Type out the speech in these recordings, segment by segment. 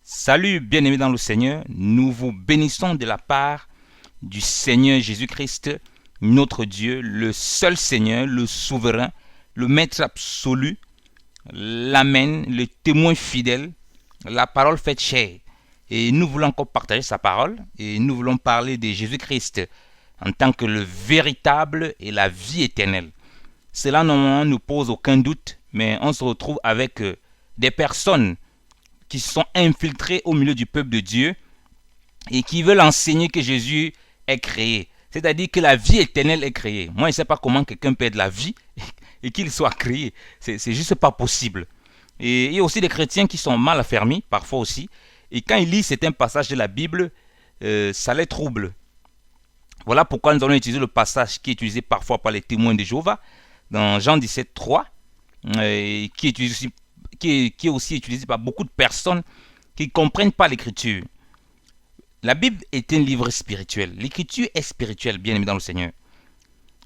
Salut, bien-aimés dans le Seigneur, nous vous bénissons de la part du Seigneur Jésus-Christ, notre Dieu, le seul Seigneur, le souverain, le Maître absolu, l'Amen, le témoin fidèle, la parole faite chair. Et nous voulons encore partager sa parole et nous voulons parler de Jésus-Christ en tant que le véritable et la vie éternelle. Cela normalement ne pose aucun doute, mais on se retrouve avec des personnes qui se sont infiltrés au milieu du peuple de Dieu et qui veulent enseigner que Jésus est créé. C'est-à-dire que la vie éternelle est créée. Moi, je ne sais pas comment quelqu'un peut être la vie et qu'il soit créé. C'est juste pas possible. Et il y a aussi des chrétiens qui sont mal affermis, parfois aussi. Et quand ils lisent certains passages de la Bible, ça les trouble. Voilà pourquoi nous allons utiliser le passage qui est utilisé parfois par les témoins de Jéhovah, dans Jean 17, 3, qui est aussi utilisé par beaucoup de personnes qui ne comprennent pas l'écriture. La Bible est un livre spirituel. L'écriture est spirituelle, bien aimé dans le Seigneur.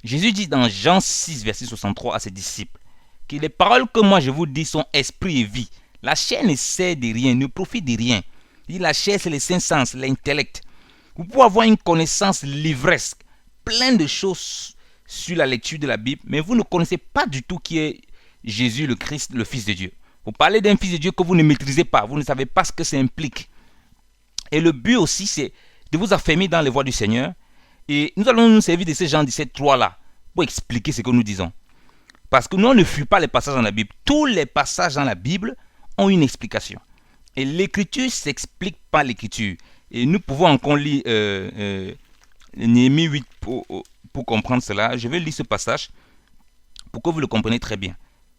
Jésus dit dans Jean 6, verset 63 à ses disciples que les paroles que moi je vous dis sont esprit et vie. La chair ne sert de rien, ne profite de rien. Il dit la chair, c'est les cinq sens, l'intellect. Vous pouvez avoir une connaissance livresque, plein de choses sur la lecture de la Bible, mais vous ne connaissez pas du tout qui est Jésus, le Christ, le Fils de Dieu. Vous parlez d'un Fils de Dieu que vous ne maîtrisez pas, vous ne savez pas ce que ça implique. Et le but aussi, c'est de vous affermir dans les voies du Seigneur. Et nous allons nous servir de ces Jean 17, 3-là pour expliquer ce que nous disons. Parce que nous, on ne fuit pas les passages dans la Bible. Tous les passages dans la Bible ont une explication. Et l'écriture ne s'explique pas l'écriture. Et nous pouvons encore lire Néhémie 8 pour comprendre cela. Je vais lire ce passage pour que vous le compreniez très bien.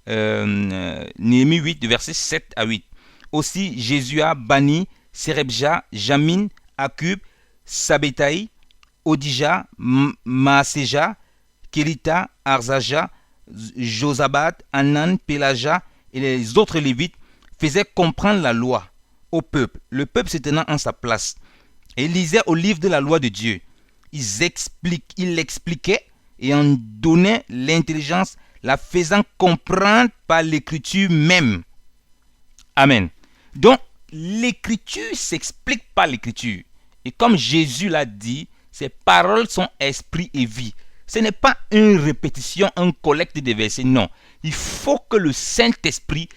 Néhémie 8, versets 7 à 8. Aussi, Jésua, Bani, Sérebja, Jamin, Akub, Sabétaï, Odija, Maaseja, Kérita, Arzaja, Josabat, Anan, Pélaja et les autres Lévites faisaient comprendre la loi au peuple. Le peuple se tenant en sa place et lisait au livre de la loi de Dieu. Ils l'expliquaient et en donnaient l'intelligence, la faisant comprendre par l'écriture même. Amen. Donc, l'écriture s'explique par l'écriture. Et comme Jésus l'a dit, ses paroles sont esprit et vie. Ce n'est pas une répétition, un collecte de versets, non. Il faut que le Saint-Esprit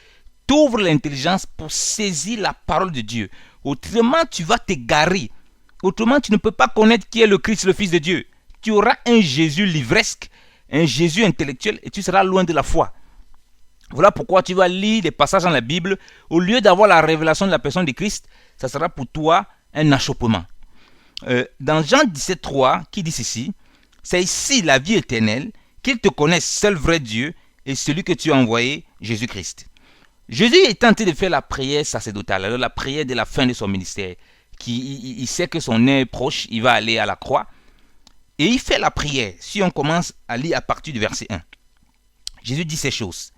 t'ouvre l'intelligence pour saisir la parole de Dieu. Autrement, tu vas t'égarer. Autrement, tu ne peux pas connaître qui est le Christ, le Fils de Dieu. Tu auras un Jésus livresque, un Jésus intellectuel et tu seras loin de la foi. Voilà pourquoi tu vas lire des passages dans la Bible. Au lieu d'avoir la révélation de la personne de Christ, ça sera pour toi un achoppement. Dans Jean 17, 3, qui dit ceci, c'est ici la vie éternelle, qu'ils te connaissent seul vrai Dieu et celui que tu as envoyé, Jésus-Christ. Jésus est tenté de faire la prière sacerdotale, alors la prière de la fin de son ministère. Il sait que son heure est proche, il va aller à la croix. Et il fait la prière. Si on commence à lire à partir du verset 1. Jésus dit ces choses.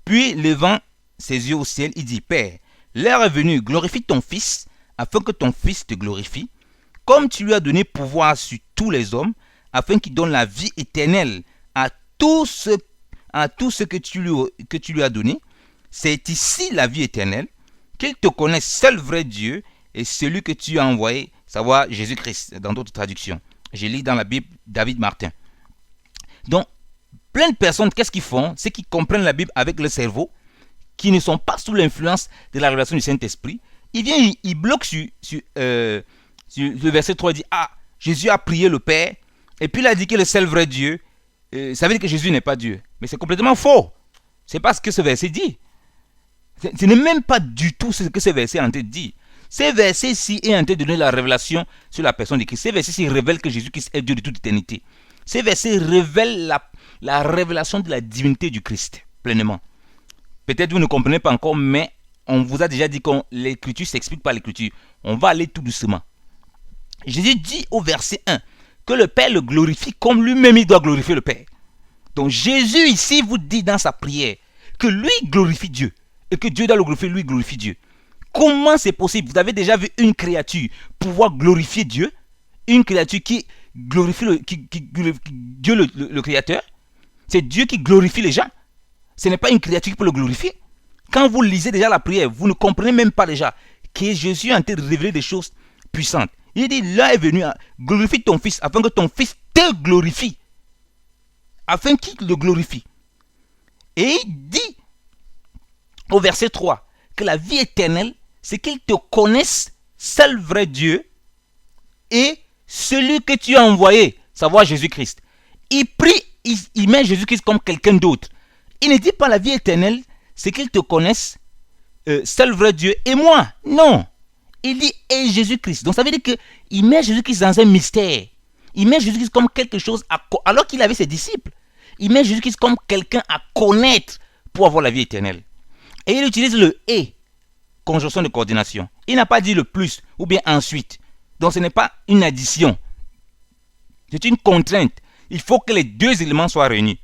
Puis, levant ses yeux au ciel, il dit, Père, l'heure est venue, glorifie ton Fils, afin que ton Fils te glorifie, comme tu lui as donné pouvoir sur tous les hommes, afin qu'il donne la vie éternelle à tout ce que tu lui as donné. C'est ici la vie éternelle, qu'il te connaisse seul vrai Dieu et celui que tu as envoyé, savoir Jésus-Christ, dans d'autres traductions. Je lis dans la Bible David Martin. Donc, plein de personnes, qu'est-ce qu'ils font? C'est qu'ils comprennent la Bible avec le cerveau, qui ne sont pas sous l'influence de la révélation du Saint-Esprit. Ils viennent, ils bloquent sur le verset 3, il dit, ah, Jésus a prié le Père, et puis il a dit que le seul vrai Dieu, ça veut dire que Jésus n'est pas Dieu. Mais c'est complètement faux. C'est pas ce que ce verset dit. Ce n'est même pas du tout ce que ce verset est en train de dire. Ce verset-ci est en train de donner la révélation sur la personne de Christ. Ce verset-ci révèle que Jésus-Christ est Dieu de toute éternité. Ce verset révèle la révélation de la divinité du Christ, pleinement. Peut-être vous ne comprenez pas encore, mais on vous a déjà dit que l'écriture s'explique par l'écriture. On va aller tout doucement. Jésus dit au verset 1 que le Père le glorifie comme lui-même il doit glorifier le Père. Donc Jésus ici vous dit dans sa prière que lui glorifie Dieu et que Dieu doit le glorifier, lui glorifie Dieu. Comment c'est possible? Vous avez déjà vu une créature pouvoir glorifier Dieu? Une créature qui glorifie Dieu le Créateur? C'est Dieu qui glorifie les gens. Ce n'est pas une créature qui peut le glorifier. Quand vous lisez déjà la prière, vous ne comprenez même pas déjà que Jésus est en train de révéler des choses puissantes. Il dit, là est venu, glorifie ton Fils, afin que ton Fils te glorifie. Afin qu'il le glorifie. Et il dit, au verset 3, que la vie éternelle, c'est qu'ils te connaissent, seul vrai Dieu, et celui que tu as envoyé, savoir Jésus-Christ. Il prie, il met Jésus-Christ comme quelqu'un d'autre. Il ne dit pas la vie éternelle, c'est qu'ils te connaissent, seul vrai Dieu et moi. Non. Il dit et Jésus-Christ. Donc ça veut dire qu'il met Jésus-Christ dans un mystère. Il met Jésus-Christ comme quelque chose, alors qu'il avait ses disciples. Il met Jésus-Christ comme quelqu'un à connaître pour avoir la vie éternelle. Et il utilise le et, conjonction de coordination. Il n'a pas dit le plus ou bien ensuite. Donc ce n'est pas une addition. C'est une contrainte. Il faut que les deux éléments soient réunis.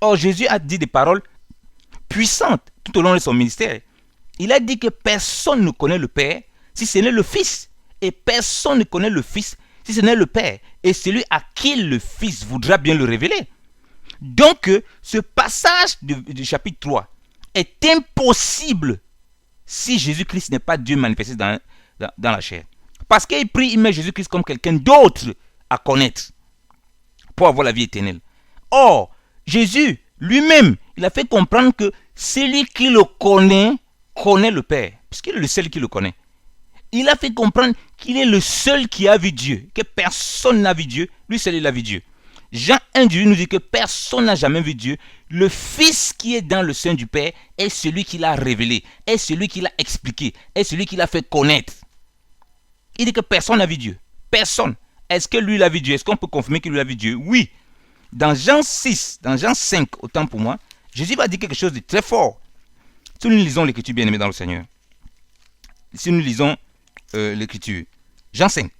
Or, Jésus a dit des paroles puissantes tout au long de son ministère. Il a dit que personne ne connaît le Père si ce n'est le Fils. Et personne ne connaît le Fils si ce n'est le Père. Et celui à qui le Fils voudra bien le révéler. Donc, ce passage du chapitre 3 est impossible si Jésus-Christ n'est pas Dieu manifesté dans la chair. Parce qu'il prie, il met Jésus-Christ comme quelqu'un d'autre à connaître pour avoir la vie éternelle. Or, Jésus lui-même, il a fait comprendre que celui qui le connaît le Père, puisqu'il est le seul qui le connaît. Il a fait comprendre qu'il est le seul qui a vu Dieu, que personne n'a vu Dieu, lui seul il a vu Dieu. Jean 1:18 nous dit que personne n'a jamais vu Dieu. Le Fils qui est dans le sein du Père est celui qui l'a révélé, est celui qui l'a expliqué, est celui qui l'a fait connaître. Il dit que personne n'a vu Dieu. Personne. Est-ce que lui l'a vu Dieu? Est-ce qu'on peut confirmer qu'il lui a vu Dieu? Oui. Dans Jean 6, dans Jean 5, autant pour moi, Jésus va dire quelque chose de très fort. Si nous lisons l'écriture, bien-aimés dans le Seigneur. Si nous lisons l'écriture. Jean 5,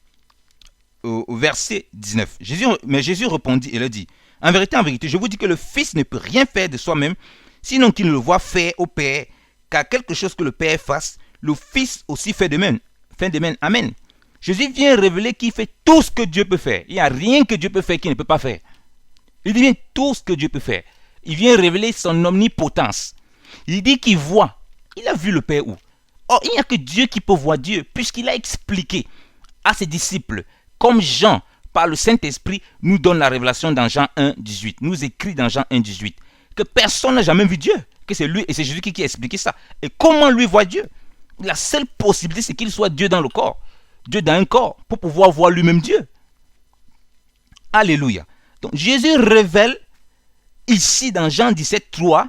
au verset 19. Mais Jésus répondit et leur dit, en vérité, je vous dis que le Fils ne peut rien faire de soi-même, sinon qu'il ne le voit faire au Père, car quelque chose que le Père fasse, le Fils aussi fait de même. Amen. Jésus vient révéler qu'il fait tout ce que Dieu peut faire. Il n'y a rien que Dieu peut faire qu'il ne peut pas faire. Il dit bien tout ce que Dieu peut faire. Il vient révéler son omnipotence. Il dit qu'il voit. Il a vu le Père où? Or, il n'y a que Dieu qui peut voir Dieu, puisqu'il a expliqué à ses disciples, comme Jean, par le Saint-Esprit, nous donne la révélation dans Jean 1:18. Nous écrit dans Jean 1:18 que personne n'a jamais vu Dieu, que c'est lui et c'est Jésus qui a expliqué ça. Et comment lui voit Dieu? La seule possibilité, c'est qu'il soit Dieu dans le corps, Dieu dans un corps, pour pouvoir voir lui-même Dieu. Alléluia. Donc Jésus révèle ici dans Jean 17:3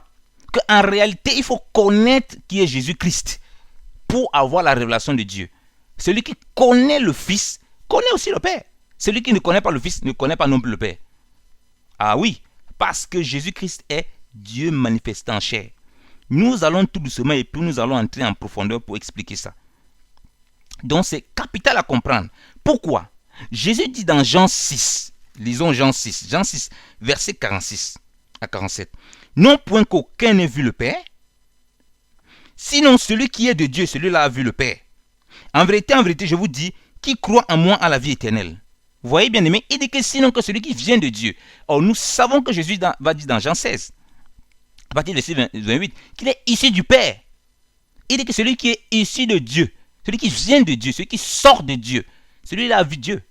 qu'en réalité, il faut connaître qui est Jésus-Christ pour avoir la révélation de Dieu. Celui qui connaît le Fils connaît aussi le Père. Celui qui ne connaît pas le Fils ne connaît pas non plus le Père. Ah oui, parce que Jésus-Christ est Dieu manifesté en chair. Nous allons tout doucement et puis nous allons entrer en profondeur pour expliquer ça. Donc c'est capital à comprendre. Pourquoi? Jésus dit dans Jean 6, lisons Jean 6, verset 46 à 47. Non point qu'aucun n'ait vu le Père, sinon celui qui est de Dieu, celui-là a vu le Père. En vérité, je vous dis, qui croit en moi a la vie éternelle. Vous voyez bien aimé, il dit que sinon que celui qui vient de Dieu. Or nous savons que Jésus va dire dans Jean 16, à partir de verset 28, qu'il est issu du Père. Il dit que celui qui est issu de Dieu, celui qui vient de Dieu, celui qui sort de Dieu, celui-là a vu Dieu.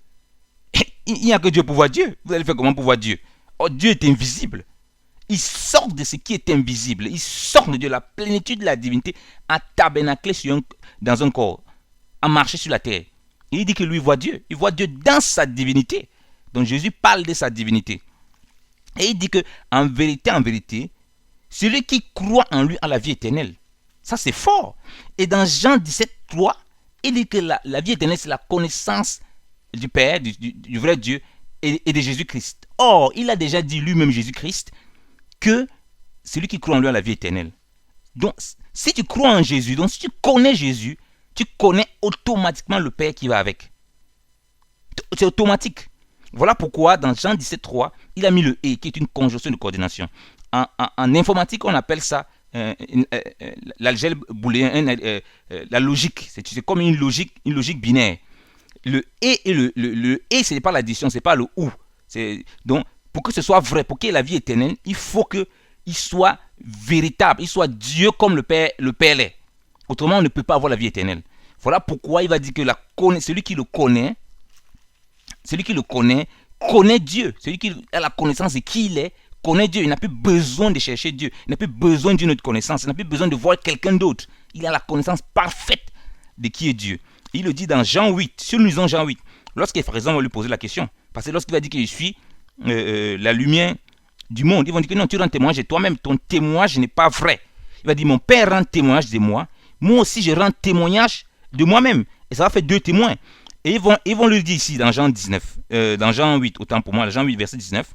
Il n'y a que Dieu pour voir Dieu. Vous allez faire comment pour voir Dieu? Oh, Dieu est invisible. Il sort de ce qui est invisible. Il sort de Dieu. La plénitude de la divinité a tabernaclé dans un corps, a marché sur la terre. Et il dit que lui voit Dieu. Il voit Dieu dans sa divinité. Donc Jésus parle de sa divinité. Et il dit que en vérité, celui qui croit en lui a la vie éternelle. Ça c'est fort. Et dans Jean 17:3, il dit que la vie éternelle c'est la connaissance du Père, du vrai Dieu et de Jésus-Christ. Or, il a déjà dit lui-même Jésus-Christ que celui qui croit en lui a la vie éternelle. Donc, si tu crois en Jésus, donc si tu connais Jésus, tu connais automatiquement le Père qui va avec. C'est automatique. Voilà pourquoi dans Jean 17:3, il a mis le « et » qui est une conjonction de coordination. En informatique, on appelle ça l'algèbre booléenne, la logique. C'est comme une logique binaire. Le « et » ce n'est pas l'addition, ce n'est pas le « ou ». Donc, pour que ce soit vrai, pour qu'il y ait la vie éternelle, il faut qu'il soit véritable, il soit Dieu comme le Père l'est. Autrement, on ne peut pas avoir la vie éternelle. Voilà pourquoi il va dire que celui qui le connaît, connaît Dieu. Celui qui a la connaissance de qui il est, connaît Dieu. Il n'a plus besoin de chercher Dieu. Il n'a plus besoin d'une autre connaissance. Il n'a plus besoin de voir quelqu'un d'autre. Il a la connaissance parfaite de qui est Dieu. Et il le dit dans Jean 8. Si nous lisons Jean 8, lorsque les pharisiens vont lui poser la question, parce que lorsqu'il va dire que je suis la lumière du monde, ils vont dire que non, tu rends témoignage de toi-même. Ton témoignage n'est pas vrai. Il va dire, mon Père rend témoignage de moi. Moi aussi, je rends témoignage de moi-même. Et ça va faire 2 témoins. Et ils vont lui dire ici, dans Jean 19, dans Jean 8, autant pour moi, Jean 8, verset 19.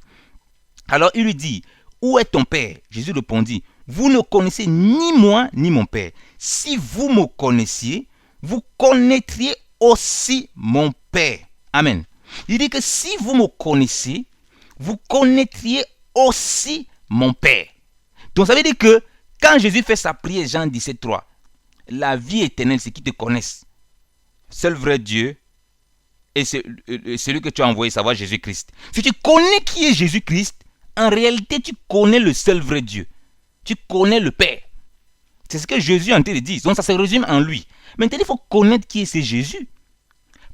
Alors il lui dit, où est ton Père? Jésus répondit, vous ne connaissez ni moi, ni mon Père. Si vous me connaissiez, vous connaîtriez aussi mon Père. Amen. Il dit que si vous me connaissez, vous connaîtriez aussi mon Père. Donc ça veut dire que quand Jésus fait sa prière, Jean 17, 3, la vie éternelle, c'est qu'ils te connaissent. Seul vrai Dieu et celui que tu as envoyé, savoir Jésus-Christ. Si tu connais qui est Jésus-Christ, en réalité, tu connais le seul vrai Dieu. Tu connais le Père. C'est ce que Jésus est en train de dire. Donc ça se résume en lui. Maintenant, il faut connaître qui est ce Jésus.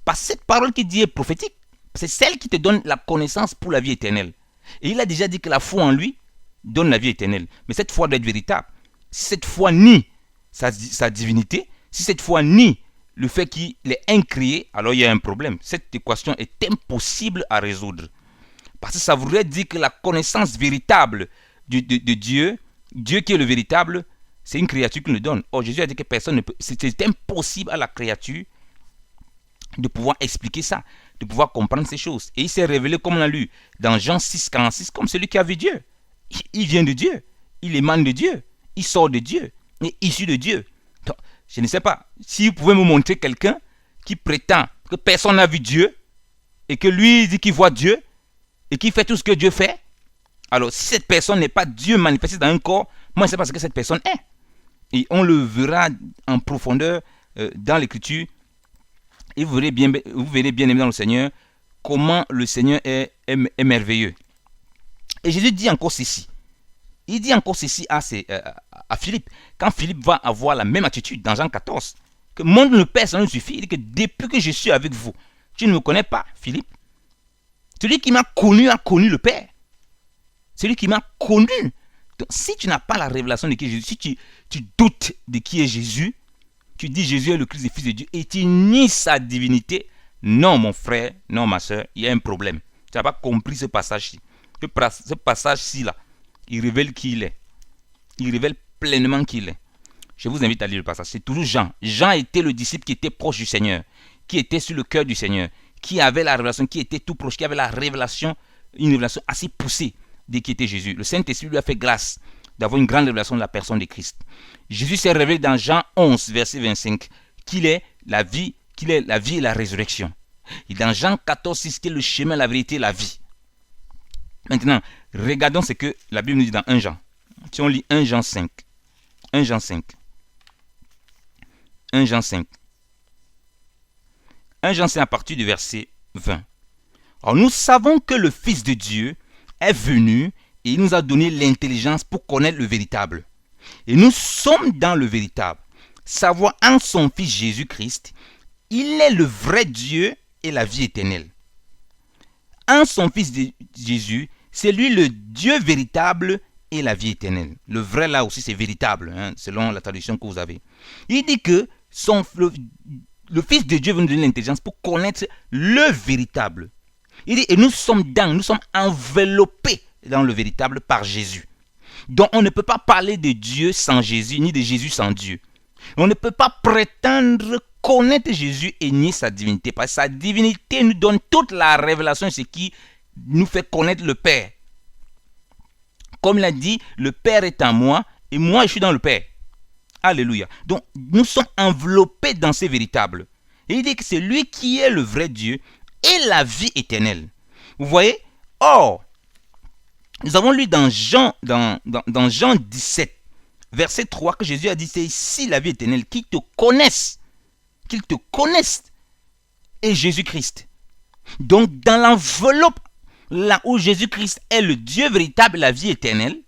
Parce que cette parole qui dit est prophétique. C'est celle qui te donne la connaissance pour la vie éternelle. Et il a déjà dit que la foi en lui donne la vie éternelle. Mais cette foi doit être véritable. Si cette foi nie sa divinité, si cette foi nie le fait qu'il est incréé, alors il y a un problème. Cette équation est impossible à résoudre. Parce que ça voudrait dire que la connaissance véritable de Dieu, Dieu qui est le véritable, c'est une créature qui nous donne. Or, Jésus a dit que personne ne peut. C'est impossible à la créature de pouvoir expliquer ça, de pouvoir comprendre ces choses. Et il s'est révélé, comme on a lu dans Jean 6, 46, comme celui qui a vu Dieu. Il vient de Dieu, il émane de Dieu, il sort de Dieu, il est issu de Dieu. Donc, je ne sais pas, si vous pouvez me montrer quelqu'un qui prétend que personne n'a vu Dieu, et que lui dit qu'il voit Dieu, et qu'il fait tout ce que Dieu fait, alors si cette personne n'est pas Dieu manifesté dans un corps, moi je ne sais pas ce que cette personne est. Et on le verra en profondeur dans l'écriture, et vous verrez bien aimé dans le Seigneur, comment le Seigneur est merveilleux. Et Jésus dit encore ceci. Il dit encore ceci à Philippe. Quand Philippe va avoir la même attitude dans Jean 14, que montre le Père, ça ne suffit. Il dit que depuis que je suis avec vous, tu ne me connais pas, Philippe. Celui qui m'a connu a connu le Père. Celui qui m'a connu. Donc, si tu n'as pas la révélation de qui est Jésus, si tu doutes de qui est Jésus, tu dis Jésus est le Christ, le Fils de Dieu, et tu nies sa divinité, non mon frère, non ma soeur, il y a un problème. Tu n'as pas compris ce passage-ci. Ce passage-ci là, il révèle qui il est. Il révèle pleinement qui il est. Je vous invite à lire le passage. C'est toujours Jean. Jean était le disciple qui était proche du Seigneur, qui était sur le cœur du Seigneur, qui avait la révélation, qui était tout proche, qui avait la révélation, une révélation assez poussée de qui était Jésus. Le Saint-Esprit lui a fait grâce d'avoir une grande révélation de la personne de Christ. Jésus s'est révélé dans Jean 11, verset 25, qu'il est la vie, et la résurrection. Et dans Jean 14, 6, qu'il est le chemin, la vérité et la vie. Maintenant, regardons ce que la Bible nous dit dans 1 Jean. Si on lit 1 Jean 5. 1 Jean 5. 1 Jean 5. 1 Jean 5 à partir du verset 20. Alors nous savons que le Fils de Dieu est venu et il nous a donné l'intelligence pour connaître le véritable. Et nous sommes dans le véritable. Savoir en son Fils Jésus-Christ, il est le vrai Dieu et la vie éternelle. En son Fils Jésus, c'est lui le Dieu véritable et la vie éternelle. Le vrai là aussi c'est véritable, selon la traduction que vous avez. Il dit que le Fils de Dieu veut nous donner l'intelligence pour connaître le véritable. Il dit, et nous sommes enveloppés dans le véritable par Jésus. Donc on ne peut pas parler de Dieu sans Jésus, ni de Jésus sans Dieu. On ne peut pas prétendre connaître Jésus et nier sa divinité. Parce que sa divinité nous donne toute la révélation de ce qui nous fait connaître le Père. Comme il a dit, le Père est en moi et moi je suis dans le Père. Alléluia. Donc nous sommes enveloppés dans ces véritables. Et il dit que c'est lui qui est le vrai Dieu et la vie éternelle. Vous voyez? Or, nous avons lu dans Jean 17, verset 3, que Jésus a dit, c'est ici la vie éternelle, qu'ils te connaissent, et Jésus-Christ. Donc, dans l'enveloppe, là où Jésus-Christ est le Dieu véritable, la vie éternelle,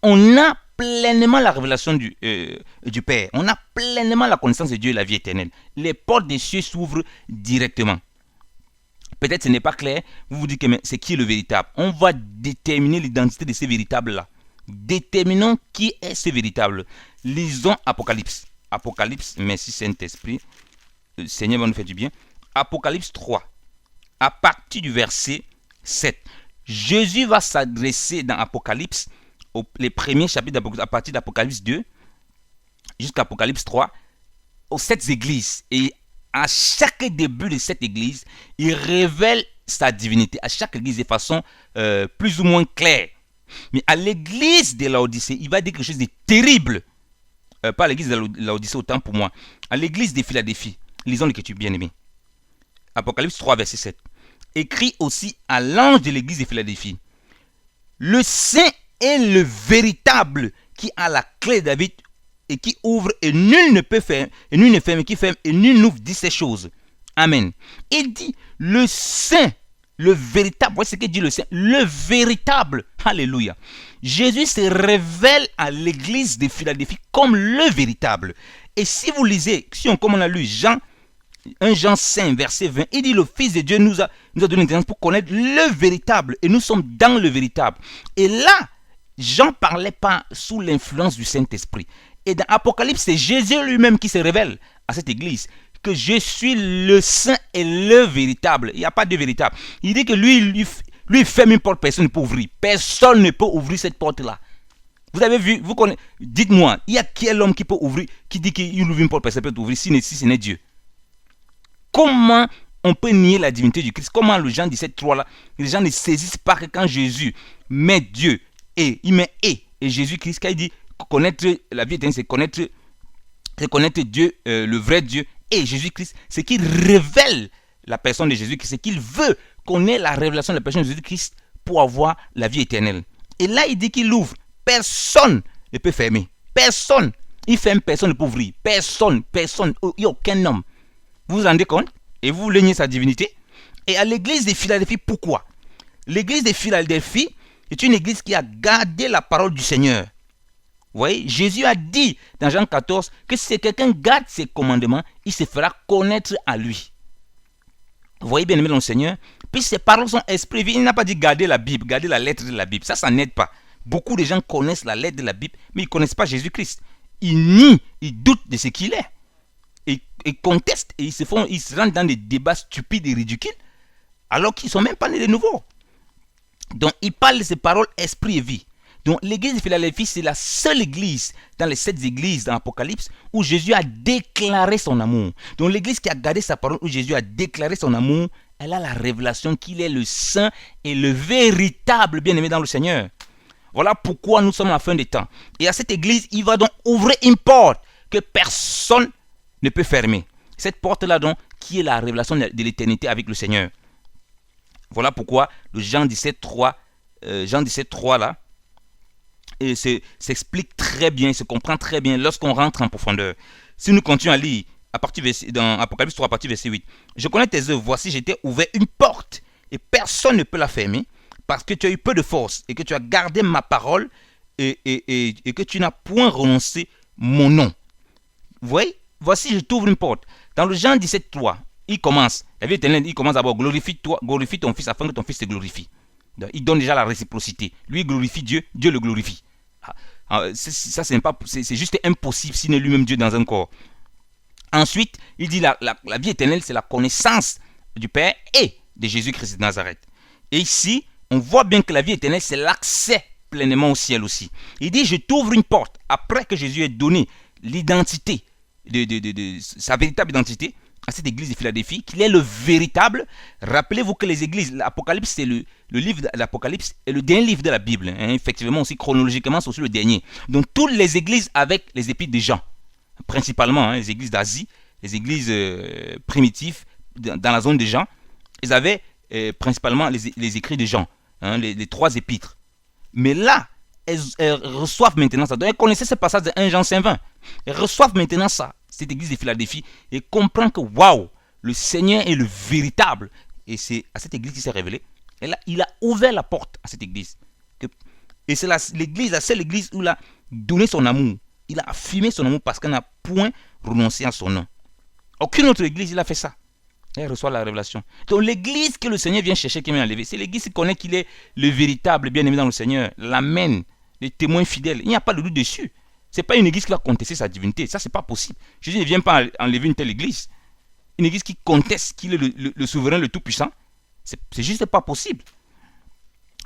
on a pleinement la révélation du Père. On a pleinement la connaissance de Dieu et la vie éternelle. Les portes des cieux s'ouvrent directement. Peut-être ce n'est pas clair. Vous vous dites que c'est qui le véritable. On va déterminer l'identité de ces véritables-là. Déterminons qui est ce véritable. Lisons Apocalypse. Apocalypse, merci Saint-Esprit. Le Seigneur va nous faire du bien. Apocalypse 3. À partir du verset 7. Jésus va s'adresser dans Apocalypse, les premiers chapitres d'Apocalypse, à partir d'Apocalypse 2 jusqu'à Apocalypse 3, aux 7 églises. Et à chaque début de cette église, il révèle sa divinité. À chaque église de façon plus ou moins claire. Mais à l'église de Laodicée, il va dire quelque chose de terrible. Pas à l'église de Laodicée, autant pour moi. À l'église de Philadelphie, lisons l'écriture bien-aimée. Apocalypse 3, verset 7. Écrit aussi à l'ange de l'église de Philadelphie. Le saint est le véritable qui a la clé de David et qui ouvre et nul ne peut faire, et nul ne ferme, qui ferme et nul n'ouvre, dit ces choses. Amen. Il dit le saint, le véritable. Voici ce que dit le saint, le véritable. Alléluia. Jésus se révèle à l'église de Philadelphie comme le véritable. Et si vous lisez, comme on a lu Jean 5, verset 20, il dit le Fils de Dieu nous a donné l'intelligence pour connaître le véritable. Et nous sommes dans le véritable. Et là, Jean ne parlait pas sous l'influence du Saint-Esprit. Et dans Apocalypse, c'est Jésus lui-même qui se révèle à cette église. Que je suis le saint et le véritable. Il n'y a pas de véritable. Il dit que lui ferme une porte, personne ne peut ouvrir. Personne ne peut ouvrir cette porte-là. Vous avez vu, vous connaissez. Dites-moi, il y a quel homme qui peut ouvrir, qui dit qu'il ouvre une porte, personne ne peut ouvrir si ce n'est Dieu. Comment on peut nier la divinité du Christ? Comment les gens de cette trois-là, les gens ne saisissent pas que quand Jésus met Dieu et il met et Jésus-Christ, quand il dit connaître la vie éternelle, c'est connaître Dieu, le vrai Dieu et Jésus-Christ, c'est qu'il révèle la personne de Jésus-Christ, c'est qu'il veut qu'on ait la révélation de la personne de Jésus-Christ pour avoir la vie éternelle. Et là, il dit qu'il ouvre. Personne ne peut fermer. Personne. Il ferme, personne ne peut ouvrir. Personne. Il n'y a aucun homme. Vous vous rendez compte? Et vous niez sa divinité. Et à l'église de Philadelphie, pourquoi? L'église de Philadelphie est une église qui a gardé la parole du Seigneur. Vous voyez, Jésus a dit dans Jean 14 que si quelqu'un garde ses commandements, il se fera connaître à lui. Vous voyez bien aimé dans le Seigneur, puis ses paroles sont esprit. Il n'a pas dit garder la Bible, garder la lettre de la Bible. Ça n'aide pas. Beaucoup de gens connaissent la lettre de la Bible, mais ils ne connaissent pas Jésus-Christ. Ils nient, ils doutent de ce qu'il est. Et contestent, et ils se rendent dans des débats stupides et ridicules, alors qu'ils ne sont même pas nés de nouveau. Donc, il parle de ces paroles esprit et vie. Donc, l'église de Philadelphie, c'est la seule église dans les 7 églises dans l'Apocalypse où Jésus a déclaré son amour. Donc, l'église qui a gardé sa parole, où Jésus a déclaré son amour, elle a la révélation qu'il est le saint et le véritable bien-aimé dans le Seigneur. Voilà pourquoi nous sommes à la fin des temps. Et à cette église, il va donc ouvrir une porte que personne ne peut fermer. Cette porte-là, donc, qui est la révélation de l'éternité avec le Seigneur. Voilà pourquoi le Jean 17.3 là, s'explique très bien, se comprend très bien lorsqu'on rentre en profondeur. Si nous continuons à lire dans Apocalypse 3, à partir du verset 8. Je connais tes œuvres, voici, j'ai ouvert une porte et personne ne peut la fermer parce que tu as eu peu de force et que tu as gardé ma parole et que tu n'as point renoncé mon nom. Vous voyez? Voici, je t'ouvre une porte. Dans le Jean 17.3, il commence, la vie éternelle, il commence d'abord, glorifie ton fils afin que ton fils te glorifie. Donc, il donne déjà la réciprocité. Lui, il glorifie Dieu, Dieu le glorifie. Ça, c'est juste impossible s'il n'est lui-même Dieu dans un corps. Ensuite, il dit la vie éternelle, c'est la connaissance du Père et de Jésus-Christ de Nazareth. Et ici, on voit bien que la vie éternelle, c'est l'accès pleinement au ciel aussi. Il dit, je t'ouvre une porte. Après que Jésus ait donné l'identité, sa véritable identité à cette église de Philadelphie, qu'il est le véritable. Rappelez-vous que les églises, l'Apocalypse, c'est le livre de l'Apocalypse est le dernier livre de la Bible. Effectivement, aussi chronologiquement, c'est aussi le dernier. Donc, toutes les églises avec les épîtres de Jean, principalement les églises d'Asie, les églises primitives dans la zone de Jean, ils avaient principalement les écrits de Jean, les 3 épîtres. Mais là, elles reçoivent maintenant ça. Donc, elles connaissaient ce passage de 1 Jean 5:20. Elles reçoivent maintenant ça, cette église de Philadelphie, et comprennent que waouh, le Seigneur est le véritable. Et c'est à cette église qui s'est révélé. Et là, il a ouvert la porte à cette église. Et c'est l'église, la seule église où là, donné son amour. Il a affirmé son amour parce qu'il n'a point renoncé à son nom. Aucune autre église, il a fait ça. Elle reçoit la révélation. Donc l'église que le Seigneur vient chercher, qui vient enlever, c'est l'église qui connaît qu'il est le véritable bien-aimé dans le Seigneur. L'amen, les témoins fidèles. Il n'y a pas de doute dessus. Ce n'est pas une église qui va contester sa divinité. Ça, ce n'est pas possible. Jésus ne vient pas enlever une telle église. Une église qui conteste qu'il est le souverain, le tout-puissant. C'est juste pas possible.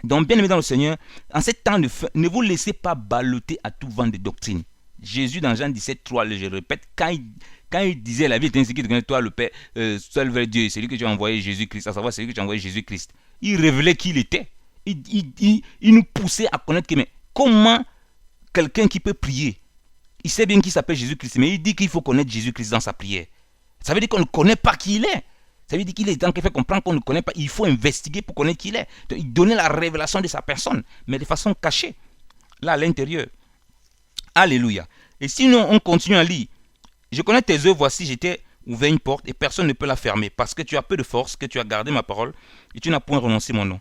Donc, bien aimé dans le Seigneur, en ce temps de fin, ne vous laissez pas balloter à tout vent de doctrine. Jésus, dans Jean 17, 3, je répète, quand il disait la vie est ainsi qui te connaît, toi le Père, seul vrai Dieu, c'est lui que tu as envoyé Jésus-Christ, à savoir c'est lui que tu as envoyé Jésus-Christ. Il révélait qui il était. Il nous poussait à connaître que, mais comment quelqu'un qui peut prier, il sait bien qu'il s'appelle Jésus-Christ, mais il dit qu'il faut connaître Jésus-Christ dans sa prière. Ça veut dire qu'on ne connaît pas qui il est. Ça veut dire qu'il est temps qu'il fait comprendre qu'on ne connaît pas. Il faut investiguer pour connaître qui il est. Donc, il donnait la révélation de sa personne, mais de façon cachée, là à l'intérieur. Alléluia. Et sinon, on continue à lire. Je connais tes œuvres, voici, j'étais ouvert une porte et personne ne peut la fermer, parce que tu as peu de force, que tu as gardé ma parole et tu n'as point renoncé mon nom.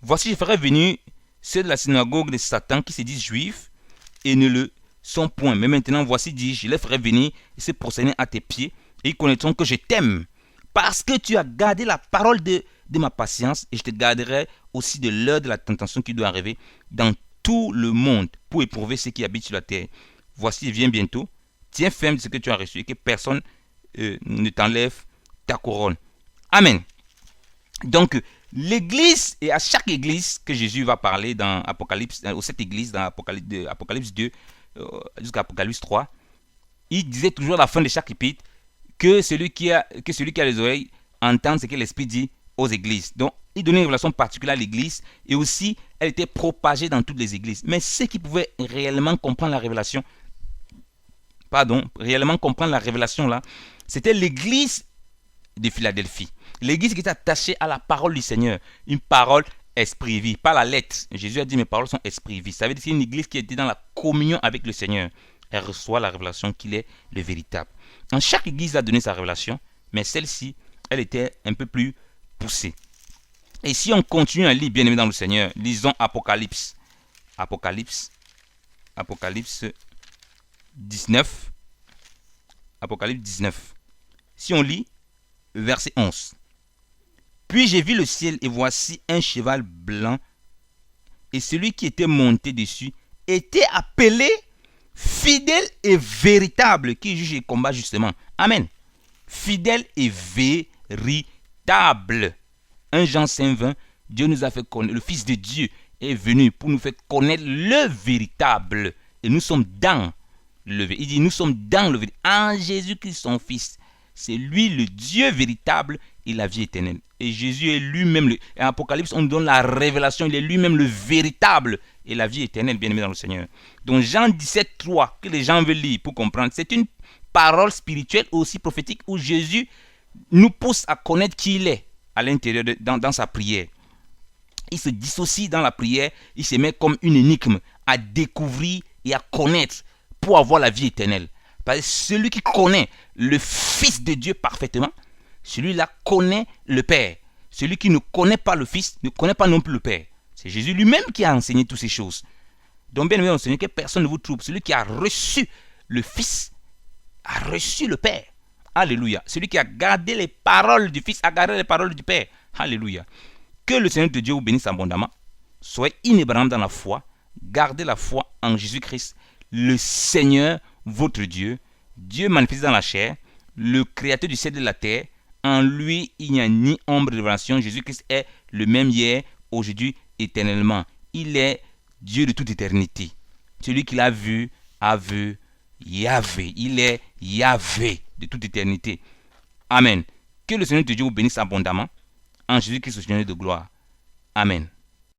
Voici, je ferai venir ceux de la synagogue de Satan qui se disent juifs et ne le sont point. Mais maintenant, voici, dis-je, je les ferai venir et se prosterner à tes pieds et ils connaîtront que je t'aime. Parce que tu as gardé la parole de ma patience, et je te garderai aussi de l'heure de la tentation qui doit arriver dans tout le monde pour éprouver ceux qui habitent sur la terre. Voici, je viens bientôt. Tiens ferme de ce que tu as reçu et que personne ne t'enlève ta couronne. Amen. Donc, l'église, et à chaque église que Jésus va parler dans Apocalypse, aux 7 églises, dans Apocalypse 2 jusqu'à Apocalypse 3, il disait toujours à la fin de chaque épître que celui qui a les oreilles entende ce que l'Esprit dit aux églises. Donc, il donnait une révélation particulière à l'église et aussi, elle était propagée dans toutes les églises. Mais ceux qui pouvaient réellement comprendre la révélation, là, c'était l'église de Philadelphie. L'église qui était attachée à la parole du Seigneur. Une parole esprit vie, pas la lettre. Jésus a dit mes paroles sont esprit vie. Ça veut dire que c'est une église qui était dans la communion avec le Seigneur. Elle reçoit la révélation qu'il est le véritable. En chaque église a donné sa révélation, mais celle-ci, elle était un peu plus poussée. Et si on continue à lire, bien aimé dans le Seigneur, lisons Apocalypse 19. Apocalypse 19. Si on lit, verset 11. Puis j'ai vu le ciel et voici un cheval blanc, et celui qui était monté dessus était appelé fidèle et véritable, qui juge et combat justement. Amen. Fidèle et véritable. 1 Jean 5:20, Dieu nous a fait connaître, le Fils de Dieu est venu pour nous faire connaître le véritable. Et nous sommes dans le véritable. Il dit, nous sommes dans le véritable. En Jésus-Christ, son Fils. C'est lui le Dieu véritable et la vie éternelle. Et Jésus est lui-même, en Apocalypse, on nous donne la révélation, il est lui-même le véritable et la vie éternelle, bien aimé dans le Seigneur. Donc Jean 17:3, que les gens veulent lire pour comprendre, c'est une parole spirituelle aussi prophétique où Jésus nous pousse à connaître qui il est à l'intérieur, dans sa prière. Il se dissocie dans la prière, il se met comme une énigme à découvrir et à connaître pour avoir la vie éternelle. Parce que celui qui connaît le Fils de Dieu parfaitement, celui-là connaît le Père. Celui qui ne connaît pas le Fils ne connaît pas non plus le Père. C'est Jésus lui-même qui a enseigné toutes ces choses. Donc bien aimé, Seigneur, que personne ne vous trouble. Celui qui a reçu le Fils a reçu le Père. Alléluia. Celui qui a gardé les paroles du Fils a gardé les paroles du Père. Alléluia. Que le Seigneur de Dieu vous bénisse abondamment. Soyez inébranlable dans la foi. Gardez la foi en Jésus-Christ, le Seigneur, votre Dieu. Dieu manifesté dans la chair, le Créateur du ciel et de la terre. En lui, il n'y a ni ombre de révélation. Jésus-Christ est le même hier, aujourd'hui, éternellement. Il est Dieu de toute éternité. Celui qui l'a vu a vu Yahvé. Il est Yahvé de toute éternité. Amen. Que le Seigneur de Dieu vous bénisse abondamment. En Jésus-Christ, le Seigneur de gloire. Amen.